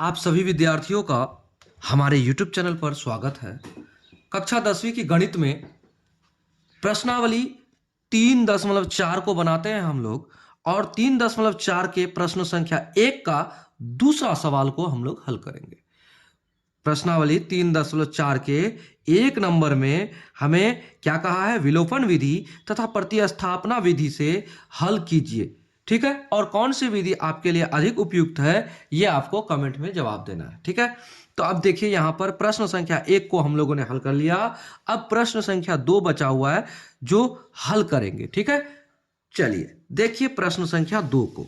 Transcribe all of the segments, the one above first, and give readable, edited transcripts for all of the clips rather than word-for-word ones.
आप सभी विद्यार्थियों का हमारे YouTube चैनल पर स्वागत है। कक्षा 10वीं की गणित में प्रश्नावली 3.4 को बनाते हैं हम लोग और 3.4 के प्रश्न संख्या 1 का दूसरा सवाल को हम लोग हल करेंगे। प्रश्नावली 3.4 के 1 नंबर में हमें क्या कहा है, विलोपन विधि तथा प्रतिस्थापना विधि से हल कीजिए। ठीक है, और कौन सी विधि आपके लिए अधिक उपयुक्त है ये आपको कमेंट में जवाब देना है। ठीक है, तो अब देखिए यहां पर प्रश्न संख्या 1 को हम लोगों ने हल कर लिया। अब प्रश्न संख्या 2 बचा हुआ है जो हल करेंगे। ठीक है, चलिए देखिए प्रश्न संख्या 2 को।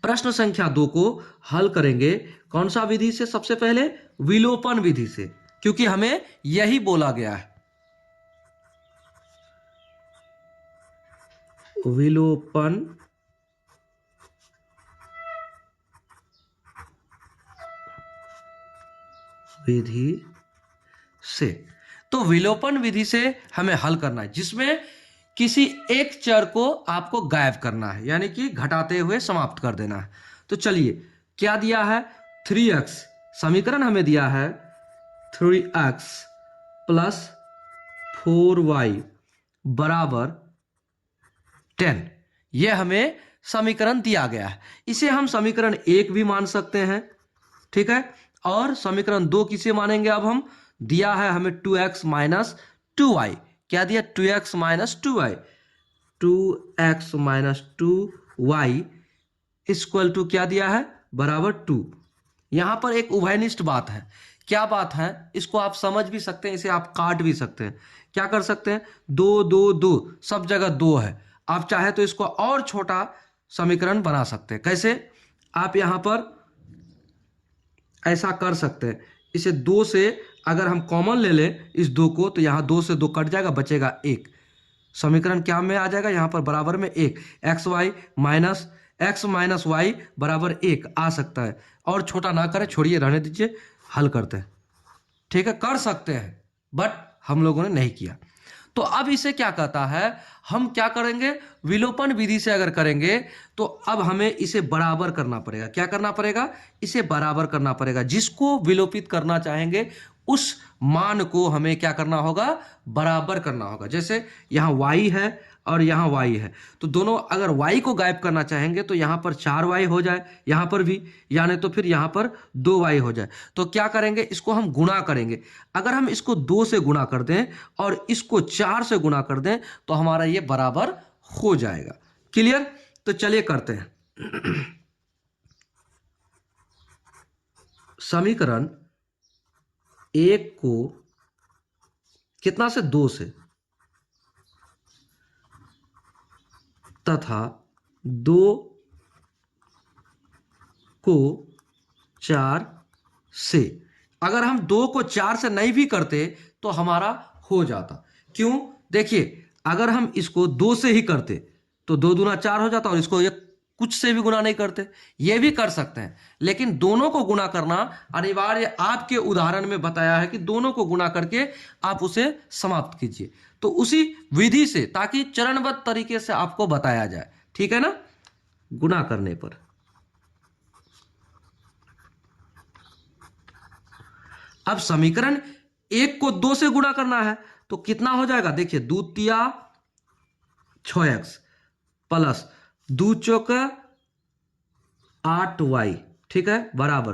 प्रश्न संख्या 2 को हल करेंगे कौन सा विधि से? सबसे पहले विलोपन विधि से, क्योंकि हमें यही बोला गया है। विलोपन विधि से, तो विलोपन विधि से हमें हल करना है जिसमें किसी एक चर को आपको गायब करना है, यानी कि घटाते हुए समाप्त कर देना है। तो चलिए क्या दिया है, 3x, समीकरण हमें दिया है 3x प्लस 4y बराबर 10। यह हमें समीकरण दिया गया है। इसे हम समीकरण 1 भी मान सकते हैं। ठीक है, और समीकरण 2 किसे मानेंगे? अब हम दिया है हमें 2x माइनस 2y। क्या दिया? 2x minus 2y। 2x minus 2y equal to क्या दिया है? बराबर 2। यहां पर एक उभयनिष्ठ बात है। क्या बात है? इसको आप समझ भी सकते हैं, इसे आप काट भी सकते हैं। क्या कर सकते हैं? 2 2 2, सब जगह 2 है। आप चाहे तो इसको और छोटा समीकरण बना सकते हैं। कैसे? आप यहां पर ऐसा कर सकते हैं, इसे 2 से अगर हम कॉमन ले लें इस 2 को, तो यहां 2 से 2 कट जाएगा, बचेगा 1। समीकरण क्या में आ जाएगा? यहां पर बराबर में 1। एक्स माइनस वाई बराबर 1 आ सकता है। और छोटा ना करें, छोड़िए, रहने दीजिए, हल करते हैं। ठीक है, कर सकते हैं, बट हम लोगों ने नहीं किया। तो अब इसे क्या कहता है, हम क्या करेंगे? विलोपन विधि से अगर करेंगे तो अब हमें इसे बराबर करना पड़ेगा। क्या करना पड़ेगा? इसे बराबर करना पड़ेगा। जिसको विलोपित करना चाहेंगे उस मान को हमें क्या करना होगा? बराबर करना होगा। जैसे यहाँ y है और यहाँ y है, तो दोनों अगर y को गायब करना चाहेंगे तो यहाँ पर 4y हो जाए, यहाँ पर भी, यानी तो फिर यहाँ पर 2y हो जाए। तो क्या करेंगे? इसको हम गुणा करेंगे। अगर हम इसको 2 से गुणा कर दें और इसको 4 से गुणा कर दें तो हमारा ये बराबर हो जाएगा। क्लियर? तो चलिए करते हैं। समीकरण 1 को कितना से? 2 से, तथा 2 को 4 से। अगर हम 2 को 4 से नहीं भी करते तो हमारा हो जाता। क्यों? देखिए, अगर हम इसको 2 से ही करते तो 2 दूना 4 हो जाता, और इसको ये कुछ से भी गुना नहीं करते। ये भी कर सकते हैं, लेकिन दोनों को गुना करना अनिवार्य आपके उदाहरण में बताया है कि दोनों को गुना करके आप उसे समाप्त कीजिए। तो उसी विधि से, ताकि चरणबद्ध तरीके से आपको बताया जाए। ठीक है ना? गुना करने पर अब समीकरण 1 को 2 से गुणा करना है तो कितना हो जाएगा? देखिए, 2 तिया 6x प्लस 2 चौक 8y, ठीक है, बराबर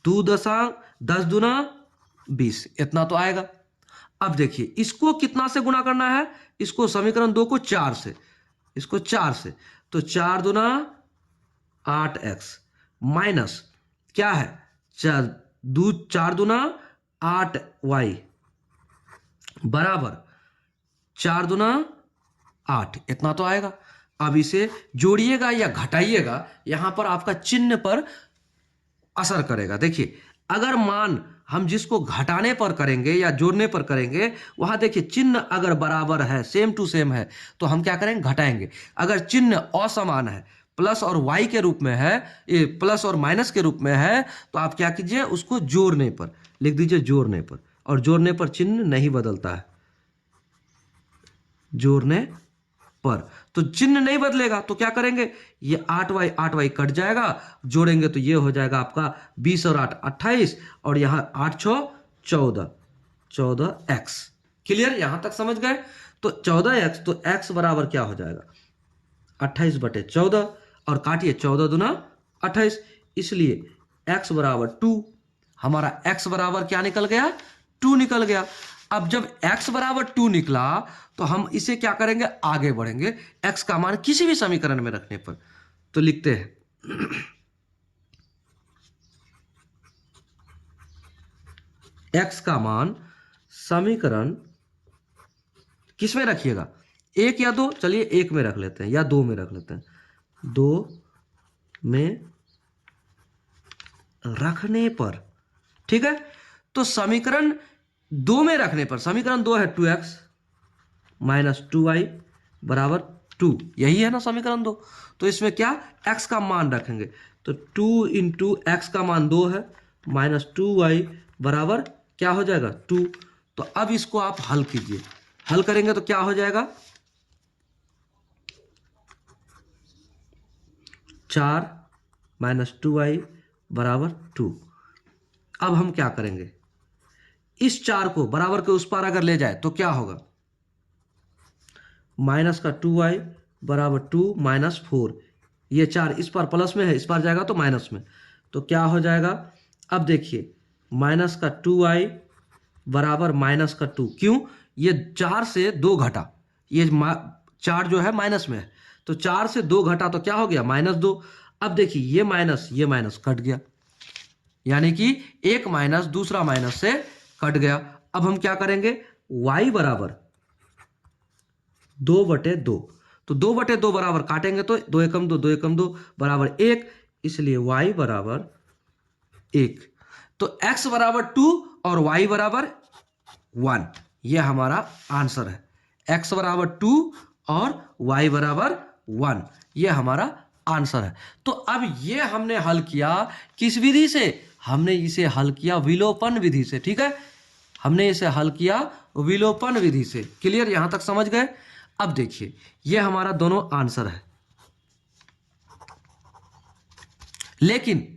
10 दूना 20। इतना तो आएगा। अब देखिए, इसको कितना से गुणा करना है? इसको समीकरण 2 को 4 से, इसको 4 से, तो 4 दूना 8x माइनस क्या है? 4 दूना 8y बराबर 4 दूना 8। इतना तो आएगा। अब इसे जोड़िएगा या घटाइएगा, यहां पर आपका चिन्ह पर असर करेगा। देखिए, अगर मान हम जिसको घटाने पर करेंगे या जोड़ने पर करेंगे, वहां देखिए चिन्ह अगर बराबर है, सेम टू सेम है, तो हम क्या करेंगे? घटाएंगे। अगर चिन्ह असमान है, प्लस और वाई के रूप में है, ये प्लस और माइनस के रूप में है, तो आप क्या कीजिए? उसको जोड़ने पर लिख दीजिए, जोड़ने पर। और जोड़ने पर चिन्ह नहीं बदलता है, जोड़ने पर। तो चिन्ह नहीं बदलेगा तो क्या करेंगे, ये 8y कट जाएगा, जोड़ेंगे तो ये हो जाएगा आपका 20 और 8 28, और यहाँ 8 6 14, 14x। क्लियर, यहां तक समझ गए। तो 14x, तो x बराबर क्या हो जाएगा 28/14, और काटिए 14 दूना 28, इसलिए x बराबर 2। हमारा x बराबर क्या निकल गया, 2 निकल गया। अब जब x बराबर 2 निकला तो हम इसे क्या करेंगे, आगे बढ़ेंगे x का मान किसी भी समीकरण में रखने पर। तो लिखते हैं x का मान समीकरण किस में रखिएगा, 1 या 2, चलिए 1 में रख लेते हैं या 2 में रख लेते हैं, 2 में रखने पर, ठीक है। तो समीकरण 2 में रखने पर, समीकरण 2 है 2x माइनस 2y बराबर 2, यही है ना समीकरण 2। तो इसमें क्या, x का मान रखेंगे, तो 2 इंटू एक्स का मान 2 है, माइनस 2y बराबर क्या हो जाएगा 2। तो अब इसको आप हल कीजिए, हल करेंगे तो क्या हो जाएगा 4 माइनस 2y बराबर 2। अब हम क्या करेंगे, इस 4 को बराबर के उस पार अगर ले जाए तो क्या होगा, माइनस का 2y बराबर 2 माइनस 4, ये 4 इस पार प्लस में है, इस पार जाएगा तो माइनस में, तो क्या हो जाएगा। अब देखिए माइनस का 2y बराबर माइनस का 2, क्यों, ये 4 से 2 घटा, ये 4 जो है माइनस में है, तो 4 से 2 घटा तो क्या हो गया -2। अब देखिए ये माइनस कट गया, यानी कि एक माइनस दूसरा माइनस से कट गया। अब हम क्या करेंगे, y बराबर 2/2, तो 2/2 बराबर काटेंगे तो 2 एकम 2, 2 एकम 2 बराबर 1, इसलिए y बराबर 1। तो x बराबर 2 और y बराबर 1, ये हमारा आंसर है। x बराबर 2 और y बराबर 1, ये हमारा आंसर है। तो अब ये हमने हल किया किस विधि से, हमने इसे हल किया विलोपन विधि से, ठीक है, हमने इसे हल किया विलोपन विधि से। क्लियर, यहां तक समझ गए। अब देखिए ये हमारा दोनों आंसर है, लेकिन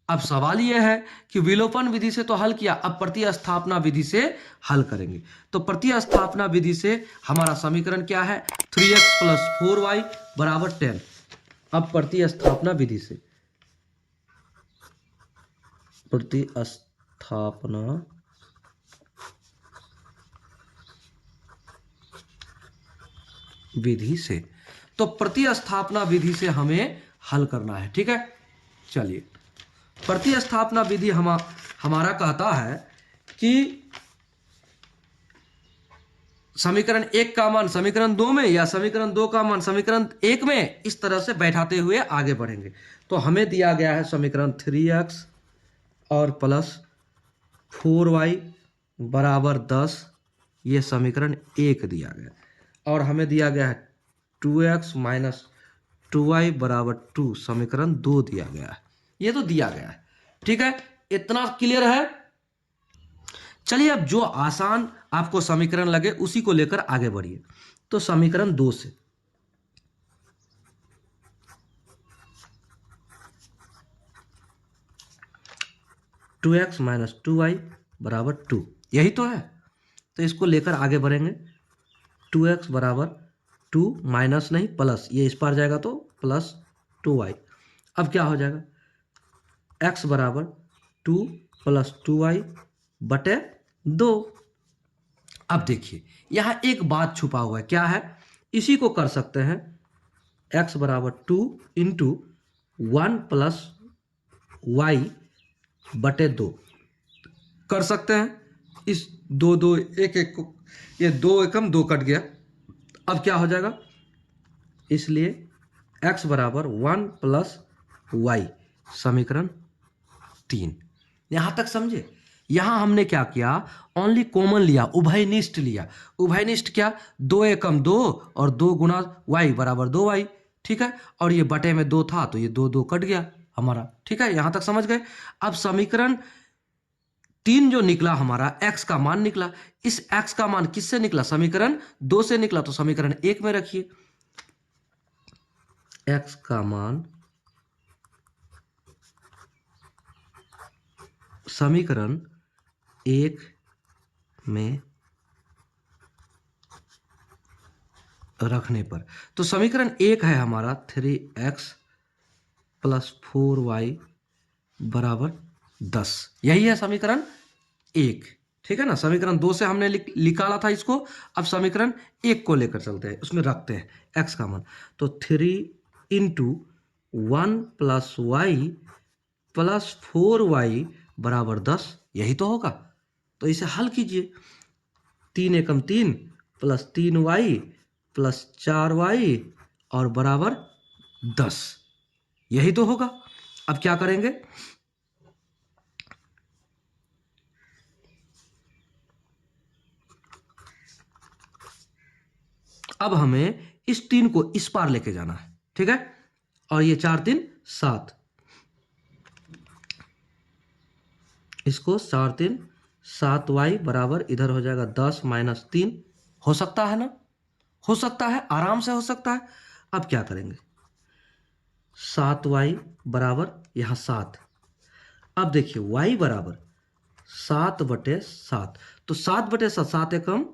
अब सवाल यह है कि विलोपन विधि से तो हल किया, अब प्रतिस्थापना विधि से हल करेंगे। तो प्रतिस्थापना विधि से हमारा समीकरण क्या है, 3x + 4y बराबर 10। अब प्रतिस्थापना विधि से, प्रतिस्थापना विधि से, तो प्रतिस्थापना विधि से हमें हल करना है, ठीक है। चलिए प्रतिस्थापना विधि हमारा कहता है कि समीकरण 1 का मान समीकरण 2 में या समीकरण 2 का मान समीकरण 1 में, इस तरह से बैठाते हुए आगे बढ़ेंगे। तो हमें दिया गया है समीकरण 3x और प्लस 4y बराबर 10, ये समीकरण 1 दिया गया, और हमें दिया गया है 2x माइनस 2y बराबर 2, समीकरण 2 दिया गया है, ये तो दिया गया है, ठीक है। इतना क्लियर है। चलिए अब जो आसान आपको समीकरण लगे उसी को लेकर आगे बढ़िए। तो समीकरण 2 से टू एक्स माइनस 2y बराबर 2, यही तो है, तो इसको लेकर आगे बढ़ेंगे। 2x बराबर 2 माइनस नहीं प्लस, ये इस पार जाएगा तो प्लस 2y। अब क्या हो जाएगा, x बराबर 2 + 2y बटे 2। अब देखिए यहां एक बात छुपा हुआ है, क्या है, इसी को कर सकते हैं, x बराबर 2 इंटू 1 + y बटे 2 कर सकते हैं। इस 2 2 1 1 को, ये 2 एकम 2 कट गया, अब क्या हो जाएगा, इसलिए x बराबर 1 + y, समीकरण 3। यहां तक समझे। यहां हमने क्या किया, ओनली कॉमन लिया, उभयनिष्ठ लिया। उभयनिष्ठ क्या, 2 एकम 2 और 2 गुना y बराबर 2y, ठीक है, और ये बटे में 2 था तो ये 2 2 कट गया हमारा, ठीक है, यहां तक समझ गए। अब समीकरण 3 जो निकला हमारा, x का मान निकला, इस x का मान किससे निकला, समीकरण 2 से निकला, तो समीकरण 1 में रखिए। x का मान समीकरण 1 में रखने पर, तो समीकरण 1 है हमारा 3x + 4y बराबर 10, यही है समीकरण 1। ठीक है ना, समीकरण 2 से हमने निकाला था इसको, अब समीकरण 1 को लेकर चलते हैं, उसमें रखते हैं x का मान। तो 3 × 1 + y + 4y बराबर 10, यही तो होगा। तो इसे हल कीजिए, 3 एकम 3 + 3y + 4y और बराबर 10, यही तो होगा। अब क्या करेंगे, अब हमें इस 3 को इस पार लेके जाना है। ठीक है, और ये 4 3 7, इसको 4 3 7y बराबर इधर हो जाएगा 10 - 3, हो सकता है ना, हो सकता है, आराम से हो सकता है। अब क्या करेंगे, 7y बराबर यहाँ 7, अब देखिए y बराबर 7/7, तो 7/7, 7 एकम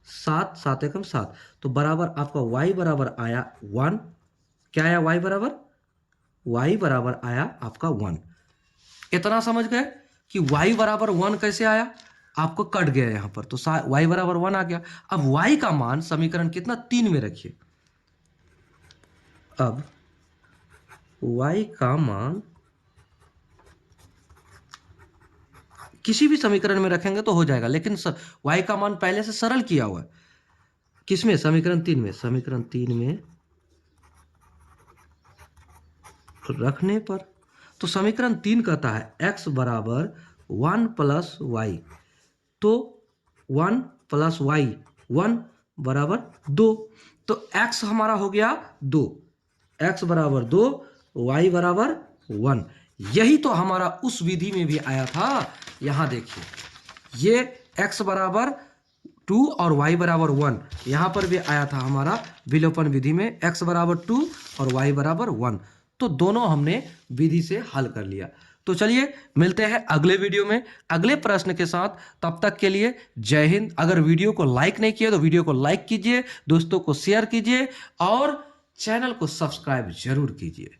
7, 7 एकम 7, तो बराबर आपका y बराबर आया 1। क्या आया y बराबर? y बराबर आया आपका 1। इतना समझ गए कि y बराबर 1 कैसे आया, आपको कट गया यहाँ पर, तो y बराबर 1 आ गया। अब y का मान समीकरण कितना, 3 में रखिए। अब y का मान किसी भी समीकरण में रखेंगे तो हो जाएगा, लेकिन y का मान पहले से सरल किया हुआ है, किसमें, समीकरण 3 में। समीकरण 3 में रखने पर, तो समीकरण 3 कहता है x बराबर 1 + y, तो 1 + y 1 बराबर 2, तो x हमारा हो गया 2, x बराबर 2, y बराबर 1। यही तो हमारा उस विधि में भी आया था। यहां देखिए, ये x बराबर 2 और y बराबर 1 यहां पर भी आया था हमारा विलोपन विधि में, x बराबर 2 और y बराबर 1, तो दोनों हमने विधि से हल कर लिया। तो चलिए मिलते हैं अगले वीडियो में अगले प्रश्न के साथ, तब तक के लिए जय हिंद। अगर वीडियो को लाइक नहीं किया तो वीडियो को लाइक कीजिए, दोस्तों को शेयर कीजिए और चैनल को सब्सक्राइब जरूर कीजिए।